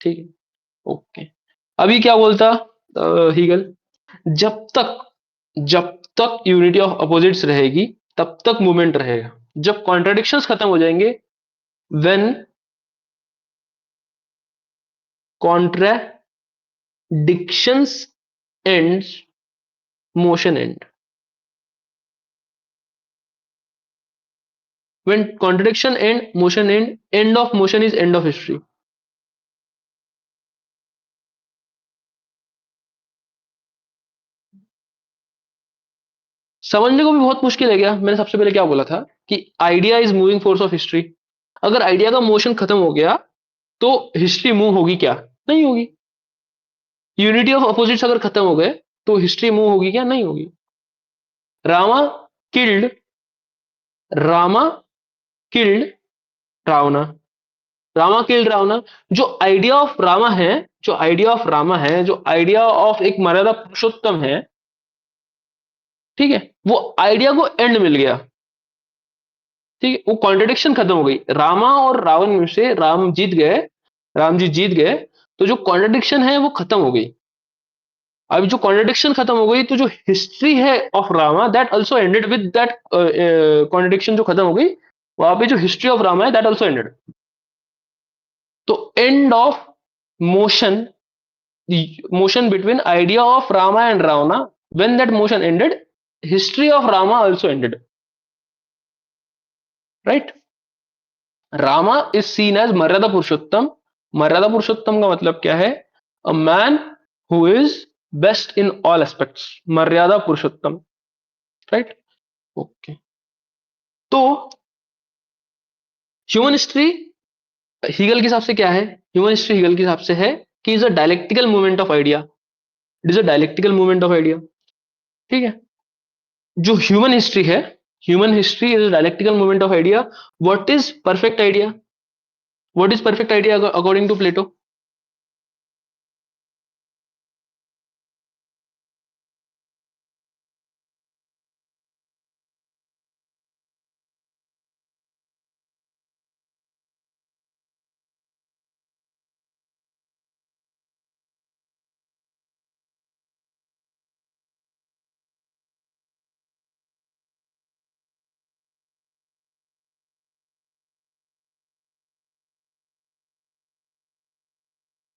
ठीक है, okay. अभी क्या बोलता हीगल? जब तक जब तक यूनिटी ऑफ अपोजिट्स रहेगी तब तक मूवमेंट रहेगा। जब कॉन्ट्रडिक्शंस खत्म हो जाएंगे, when contradictions ends, motion and. When contradiction end, motion end, end of motion is end of history। समझने को भी बहुत मुश्किल है क्या? मैंने सबसे पहले क्या बोला था कि idea is moving force of history. अगर आइडिया का मोशन खत्म हो गया तो हिस्ट्री मूव होगी क्या? नहीं होगी। यूनिटी ऑफ अपोजिट्स अगर खत्म हो गए तो हिस्ट्री मूव होगी क्या? नहीं होगी। Rama killed Rama killed Ravana. Rama killed Ravana. जो आइडिया ऑफ रामा है, जो आइडिया ऑफ एक मर्यादा पुरुषोत्तम है, ठीक है, वो आइडिया को एंड मिल गया। ठीक है, वो कॉन्ट्रडिक्शन खत्म हो गई। रामा और रावण में से राम जी जीत गए, तो जो कॉन्ट्रडिक्शन है वो खत्म हो गई। अब जो कॉन्ट्रडिक्शन खत्म हो गई तो जो हिस्ट्री है of Rama, that also ended with that contradiction जो खत्म हो गई, वहां पे जो हिस्ट्री ऑफ रामा है दैट आल्सो एंडेड। तो end of motion, motion between idea of Rama and Ravana, when that motion ended, history of Rama also ended, right? Rama is seen as Maryada Purushottam. मर्यादा पुरुषोत्तम का मतलब क्या है? A man who is best in all aspects, Maryada Purushottam, right? Okay. तो human history Hegel के हिसाब से क्या है? ह्यूमन हिस्ट्री हीगल के हिसाब से है कि is a dialectical movement of idea. It is a dialectical movement of idea. ठीक है? जो human history is a dialectical movement of idea. What is perfect idea? What is perfect idea according to Plato?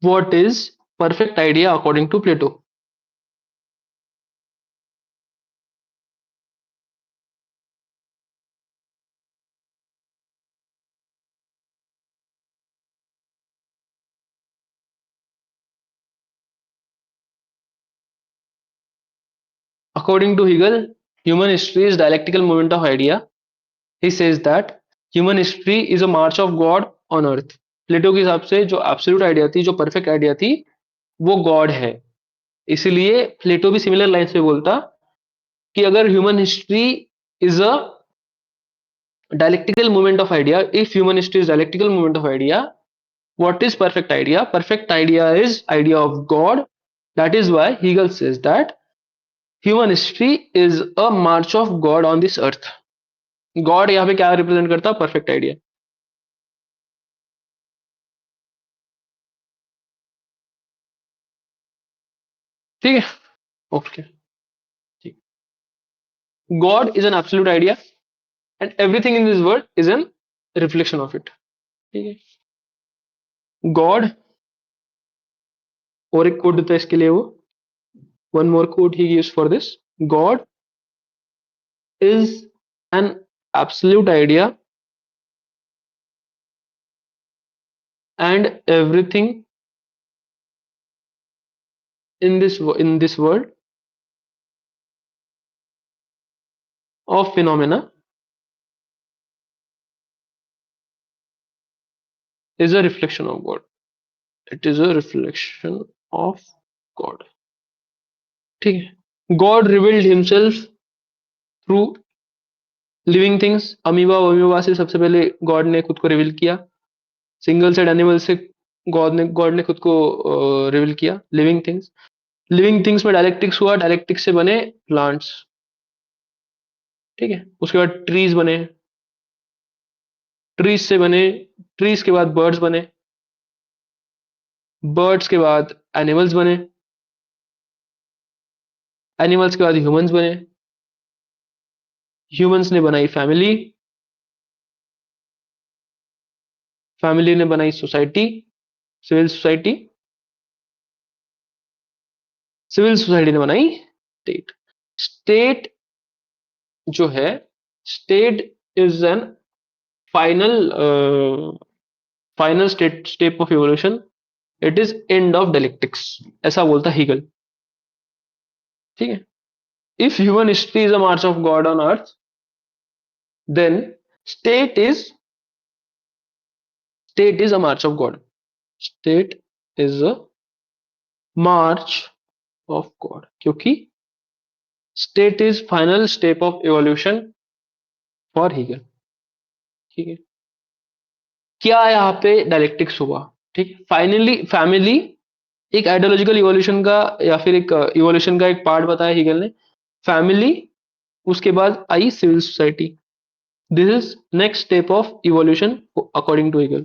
What is perfect idea according to Plato? According to Hegel, human history is dialectical movement of idea. He says that human history is a march of God on earth. प्लेटो के हिसाब से जो absolute idea थी, जो perfect idea थी, वो God है। इसलिए प्लेटो भी सिमिलर लाइन्स में बोलता कि अगर human history is a dialectical movement of idea, if human history is dialectical movement of idea, what is perfect idea? Perfect idea is idea of God. That is why Hegel says that human history is a march of God on this earth. God यहाँ पे क्या represent करता है? Perfect idea. ठीक है, okay, ठीक। God is an absolute idea and everything in this world is an reflection of it. ठीक है, गॉड, और एक कोड देता है इसके लिए वो, one more code he gives for this. God is an absolute idea and everything in this world of phenomena is a reflection of God. It is a reflection of God. ठीक है, God revealed himself through living things. Amoeba से सबसे पहले God ने खुद को reveal किया। Single said animal से गॉड ने खुद को रिवील किया। लिविंग थिंग्स में डायलेक्टिक्स हुआ, डायलेक्टिक्स से बने प्लांट्स। ठीक है, उसके बाद ट्रीज बने, ट्रीज से बने, ट्रीज के बाद बर्ड्स बने, बर्ड्स के बाद एनिमल्स बने, एनिमल्स के बाद ह्यूमंस बने, ह्यूमंस ने बनाई फैमिली, फैमिली ने बनाई society, civil society, civil society ने बनाई स्टेट। स्टेट जो है, state is an final final step of evolution. It is end of dialectics, ऐसा बोलता हीगल। ठीक है, if human history is a march of God on earth, then state is state is a march of God. State is a march of God, क्योंकि state is final step of evolution for Hegel. ठीक है, क्या यहाँ पे dialectics हुआ? ठीक, finally family एक ideological evolution का या फिर एक इवोल्यूशन का एक पार्ट बताया हीगल ने। फैमिली, उसके बाद आई civil society. This is next step of evolution according to Hegel.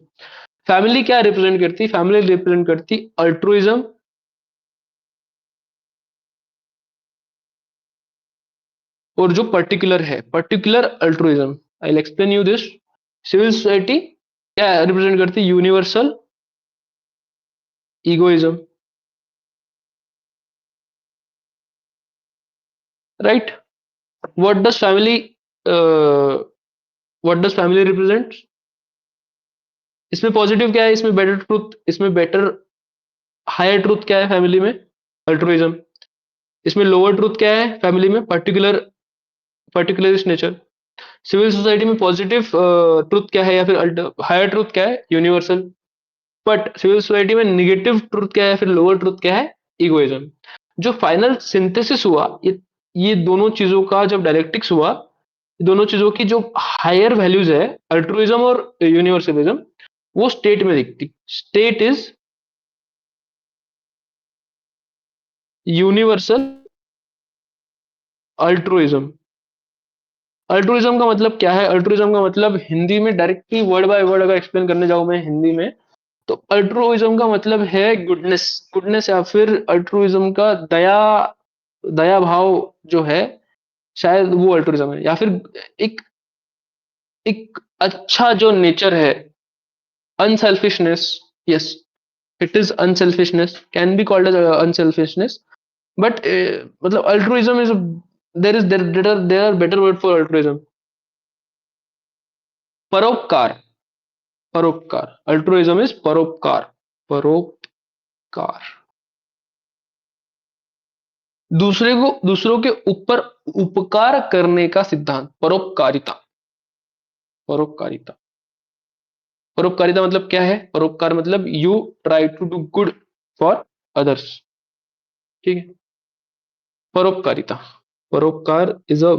Family क्या रिप्रेजेंट करती? फैमिली रिप्रेजेंट करती अल्ट्रुइज्म और जो पर्टिकुलर है, particular altruism. I will explain you this. Civil society क्या रिप्रेजेंट करती? Universal egoism, right? What does family what does family represent? इसमें positive क्या है? इसमें बेटर ट्रूथ, इसमें बेटर हायर ट्रूथ क्या है फैमिली में? अल्ट्रुइज्म। इसमें लोअर ट्रूथ क्या है फैमिली में? पर्टिकुलरिस्ट नेचर। सिविल सोसाइटी में पॉजिटिव ट्रूथ क्या है या फिर हायर ट्रूथ क्या है? यूनिवर्सल। बट सिविल सोसाइटी में निगेटिव ट्रूथ क्या है, फिर लोअर ट्रूथ क्या है? इगोइज्म। जो फाइनल सिंथेसिस हुआ, ये दोनों चीजों का जब डायलेक्टिक्स हुआ, दोनों चीजों की जो हायर वैल्यूज है, अल्ट्रुइज्म और यूनिवर्सलिज्म, वो स्टेट में दिखती। State is universal altruism. Altruism का मतलब क्या है? अल्ट्रुइज्म का मतलब हिंदी में डायरेक्टली वर्ड बाय वर्ड अगर एक्सप्लेन करने जाऊं मैं हिंदी में, तो अल्ट्रुइज्म का मतलब है गुडनेस। गुडनेस या फिर अल्ट्रुइज्म का दया, दया भाव जो है, शायद वो अल्ट्रुइज्म है। या फिर एक एक अच्छा जो नेचर है, unselfishness. Yes, it is unselfishness, can be called as unselfishness. But मतलब altruism is, there are better word for altruism. परोपकार, परोपकार, अल्ट्रुइज्म इज परोपकार, परोपकार। दूसरों के ऊपर उपकार करने का सिद्धांत, परोपकारिता। परोपकारिता परोपकारिता मतलब क्या है? परोपकार मतलब you try to do good for others. ठीक है। परोपकारिता, परोपकार is a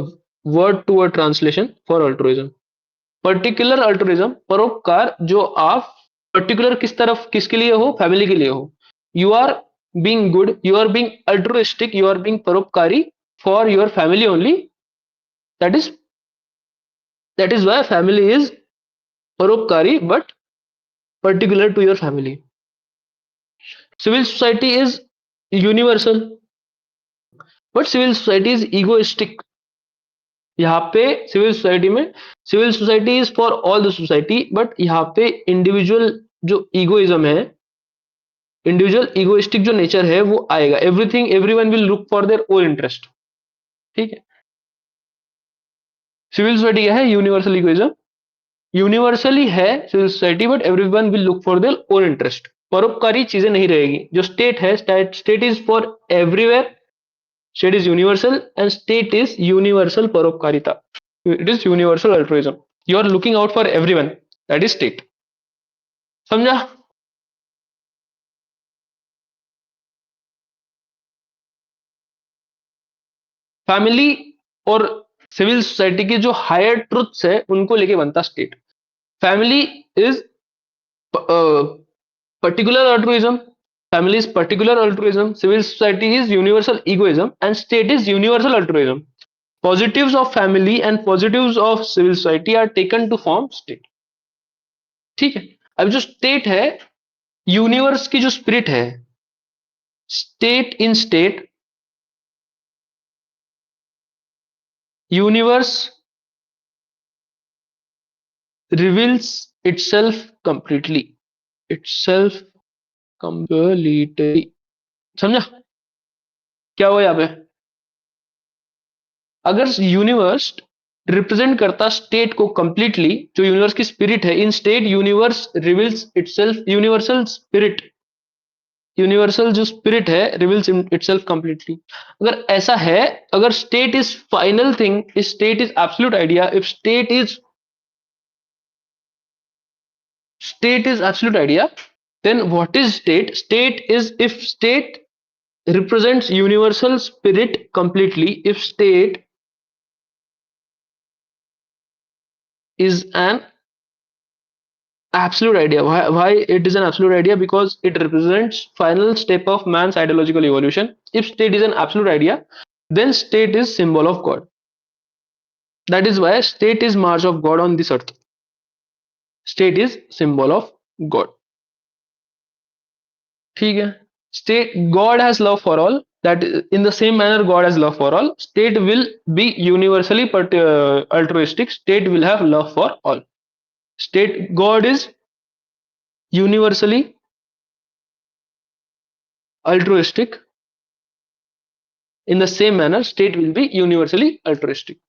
word to a translation for altruism. Particular altruism, परोपकार जो आप पर्टिकुलर किस तरफ, किसके लिए हो? फैमिली के लिए हो। You are being good, you are being altruistic, you are being परोपकारी for your family only. That is that is why family is परोपकारी but particular to your family. Civil society is universal, but civil society is egoistic. यहाँ पे civil society में, civil society is for all the society, but यहाँ पे individual जो egoism है, individual egoistic जो nature है वो आएगा। Everything everyone will look for their own interest. ठीक है। सिविल सोसाइटी क्या है? Universal egoism. यूनिवर्सली है civil society, but everyone will look for their own interest. परोपकारी चीजें नहीं रहेगी। जो स्टेट है, state is for everywhere, state is universal, and state is universal paropkarita. It is universal altruism. You are looking out for everyone. That is state. समझा? Family और civil society की जो हायर ट्रुथ्स है उनको लेके बनता state. Family is particular altruism, family is particular altruism, civil society is universal egoism, and state is universal altruism. Positives of family and positives of civil society are taken to form state. ठीक है। अब जो state है, universe की जो spirit है, state in state, universe reveals itself completely, itself completely. समझा क्या हुआ यहाँ पे? अगर यूनिवर्स रिप्रेजेंट करता स्टेट को कंप्लीटली, जो यूनिवर्स की स्पिरिट है, इन state universe reveals itself, universal spirit, universal जो स्पिरिट है रिवील्स इटसेल्फ कंप्लीटली। अगर ऐसा है, अगर state is final thing, state is absolute idea, if state is absolute idea, then what is state? State is if state represents universal spirit completely, if state is an absolute idea. Why it is an absolute idea? Because it represents final step of man's ideological evolution. If state is an absolute idea, then state is symbol of God. That is why state is march of God on this earth. State is symbol of God. ठीक है। State, God has love for all. That in the same manner God has love for all. State will be universally altruistic. State will have love for all. State, God is universally altruistic. In the same manner, state will be universally altruistic.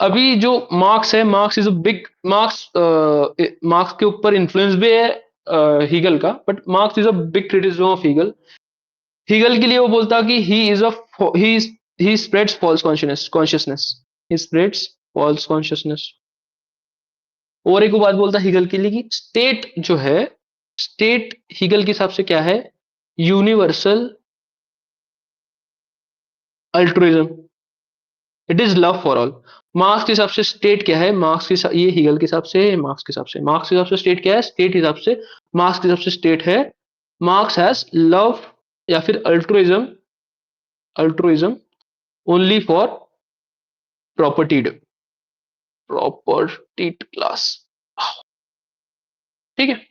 अभी जो Marx है, Marx is a big Marx, Marx के ऊपर influence भी है Hegel का, but Marx is a big criticism of Hegel. Hegel के लिए वो बोलता कि he spreads false consciousness, he spreads false consciousness. और एक बात बोलता हीगल के लिए कि स्टेट जो है, स्टेट हीगल के हिसाब से क्या है? Universal altruism, it is love for all. Marks के हिसाब से स्टेट क्या है? मार्क्स के ये हीगल के हिसाब से, मार्क्स के हिसाब से, मार्क्स के हिसाब से स्टेट क्या है? स्टेट हिसाब से, मार्क्स के हिसाब से स्टेट है, मार्क्स हैज लव या फिर altruism, altruism only for propertied, propertied class. ठीक है।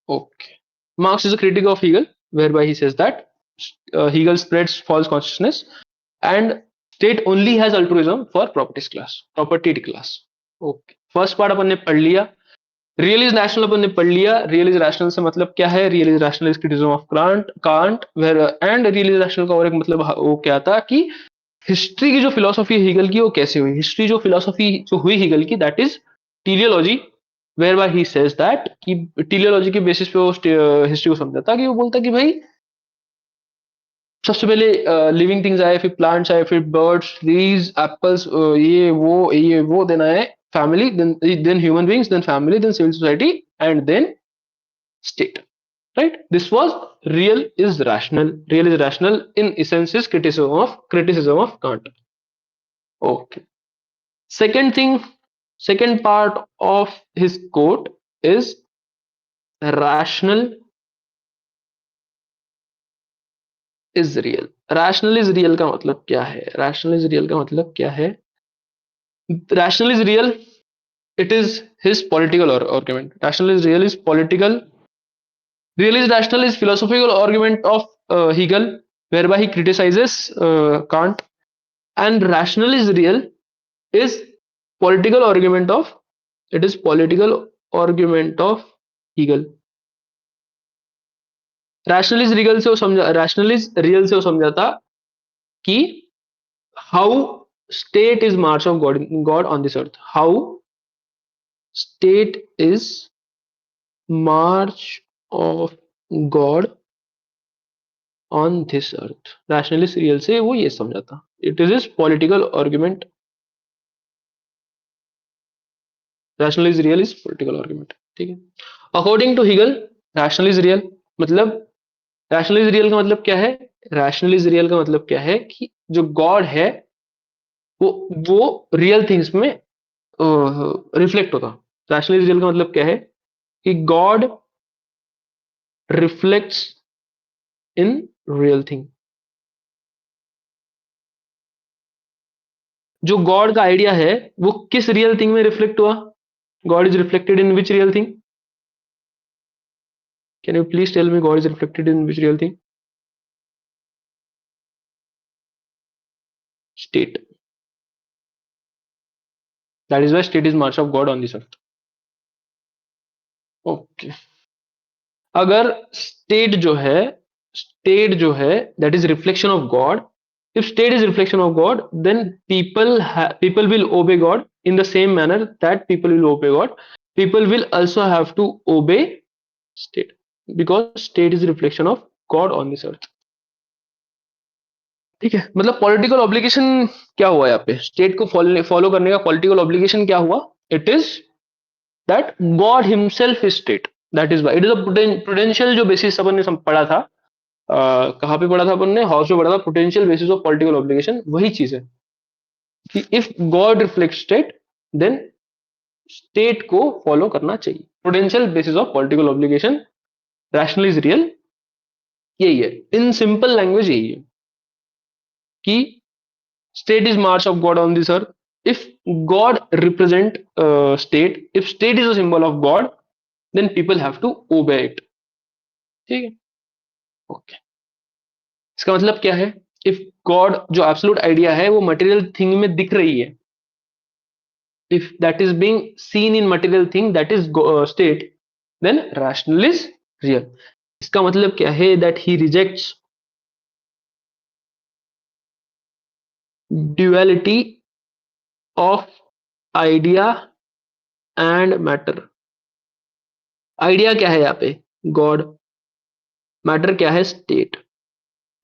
Okay. Marx is a critic of Hegel, whereby he says that Hegel spreads false consciousness and state only has altruism for properties class, propertied class. Okay. First part अपन ने पढ़ लिया। Real is rational अपन ने पढ़ लिया। Real is rational से मतलब क्या है? Real is rational is criticism of can't where, and real is rational का और एक मतलब वो क्या था कि हिस्ट्री की जो फिलोसॉफी हीगल की वो कैसे हुई, हिस्ट्री जो फिलोसॉफी जो हुई हीगल की, that is teleology, whereby he says that कि टीलियोलॉजी के बेसिस पे वो हिस्ट्री को समझा था, कि वो बोलता कि भाई सबसे पहले लिविंग थिंग्स आए, फिर प्लांट्स आए, फिर बर्ड्स, ट्रीज, एप्पल्स, ये वो देन आए family, then human beings, then family, then civil society, and then state. Right? This was real is rational. Real is rational in essence is criticism of Kant. Okay. Second thing, second part of his quote is rational is real. Rational is real का मतलब क्या है? Rational is real का मतलब क्या है? Rational is real. It is his political argument. Rational is real is political. Real is rational is philosophical argument of Hegel, whereby he criticizes Kant, and rational is real is political argument of it is political argument of Hegel. Rational is real से वो समझाता कि how state is march of God on this earth, how state is march of God on this earth. Rationalist real से वो ये समझाता, it is is political argument. Rational is real is political argument, ठीक है। According to Hegel rational is real मतलब, rational is real का मतलब क्या है? रैशनल इज रियल का मतलब क्या है कि जो गॉड है वो वो रियल थिंग्स में रिफ्लेक्ट होता। रैशनल इज रियल का मतलब क्या है कि God reflects in real thing. जो गॉड का आइडिया है वो किस रियल थिंग में रिफ्लेक्ट हुआ? God is reflected in which real thing? Can you please tell me God is reflected in which real thing? State. That is why state is march of God on this earth. Okay. अगर state जो है that is reflection of God, if state is reflection of god, then people will obey god in the same manner that people will obey god. People will also have to obey state because state is reflection of god on this earth. ठीक है, मतलब political obligation क्या हुआ यहाँ पे? State को follow करने का पॉलिटिकल ऑब्लिगेशन क्या हुआ? It is that God himself is state, that is why it is a Prudential जो बेसिस अपन ने पढ़ा था। कहाँ पे पढ़ा था अपन ने? हाउस में पढ़ा था, potential basis of political obligation. वही चीज है कि if God reflect state then state को फॉलो करना चाहिए। Prudential basis of political obligation, rational is real, यही है इन सिंपल लैंग्वेज, यही है कि state is march of God on this earth. If God represent state, if state is a symbol of God, then people have to obey it. ठीक है, okay. इसका मतलब क्या है? इफ गॉड जो एब्सोल्यूट आइडिया है वो मटेरियल थिंग में दिख रही है, if that is being seen in material thing, that is state, then rational is real. इसका मतलब क्या है? that he rejects duality of idea and matter. Idea क्या है यहाँ पे? गॉड। मैटर क्या है? State.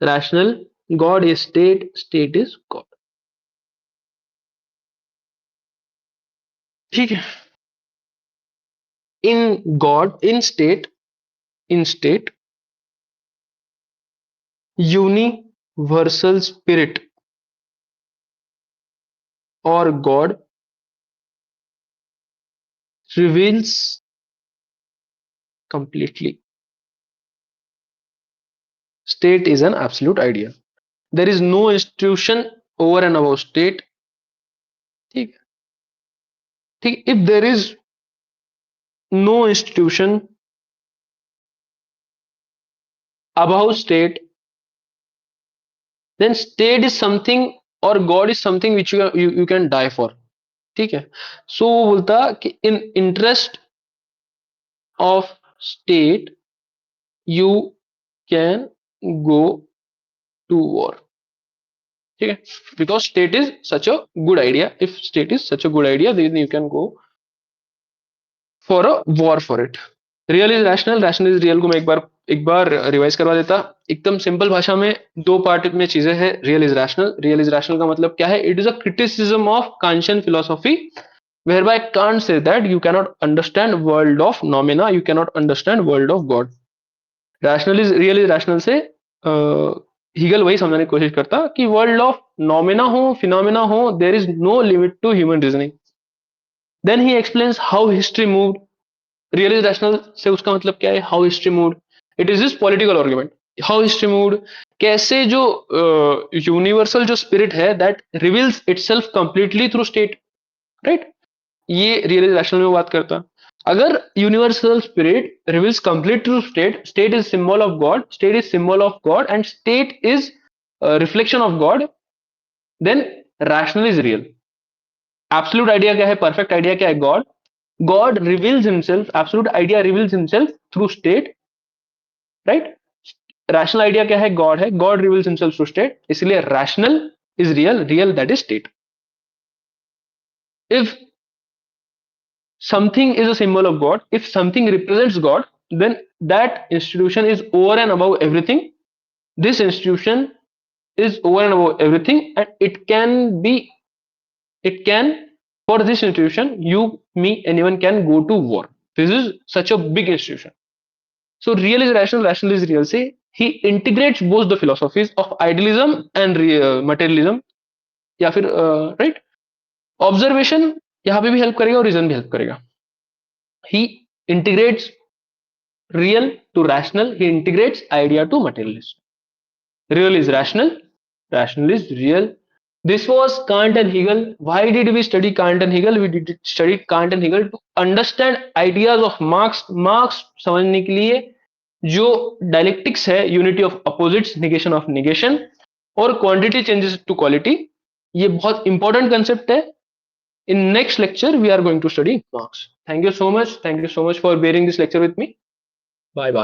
Rational, God is state, state is God. ठीक है। In God, in state universal spirit और God reveals completely. State is an absolute idea. There is no institution over and above state. ठीक ठीक। If there is no institution above state, then state is something or God is something which you can die for. ठीक है। सो वो बोलता कि in interest of state you can go to war. ठीक है, because state is such a good idea. If state is such a good idea, then you can go for a war for it. Real is rational, rational is real को मैं एक बार एक बार revise करवा देता। एकदम simple भाषा में दो पार्ट में चीजें हैं। Real is rational. Real is rational का मतलब क्या है? It is a criticism of Kantian philosophy whereby Kant says that you cannot understand world of phenomena, you cannot understand world of God. Rational is real is rational से Hegel वही समझाने की कोशिश करता कि वर्ल्ड ऑफ नॉमिना हो, phenomena हो, there is no limit to human reasoning. Then he explains how history moved. Real is rational से उसका मतलब क्या है? How history moved. It is this political argument. How history moved, कैसे जो यूनिवर्सल जो स्पिरिट है that reveals itself completely through state, right? ये रियल इज रैशनल में बात करता। अगर universal spirit reveals complete through state, state is symbol of God, state is symbol of God and state is reflection of God, then rational is real. Absolute idea क्या है? Perfect idea क्या है? God. God reveals himself, absolute idea reveals himself through state, right? Rational idea क्या है? God है, God reveals himself through state, इसलिए rational is real, real that is state. If something is a symbol of God, if something represents God, then that institution is over and above everything. This institution is over and above everything, and it can, for this institution, you, me, anyone can go to war. This is such a big institution. So, real is rational, rational is real. Say, he integrates both the philosophies of idealism and materialism. या फिर right, observation यहाँ पे भी help करेगा और reason भी help करेगा। he integrates real to rational, he integrates idea to materialist. Real is rational, rational is real. This was Kant and Hegel. Why did we study Kant and Hegel? We did study Kant and Hegel to understand ideas of Marx. Marx समझने के लिए जो dialectics है, unity of opposites, negation of negation और quantity changes to quality, ये बहुत important concept है। In next lecture, we are going to study Marx. Thank you so much. Thank you so much for bearing this lecture with me. Bye bye.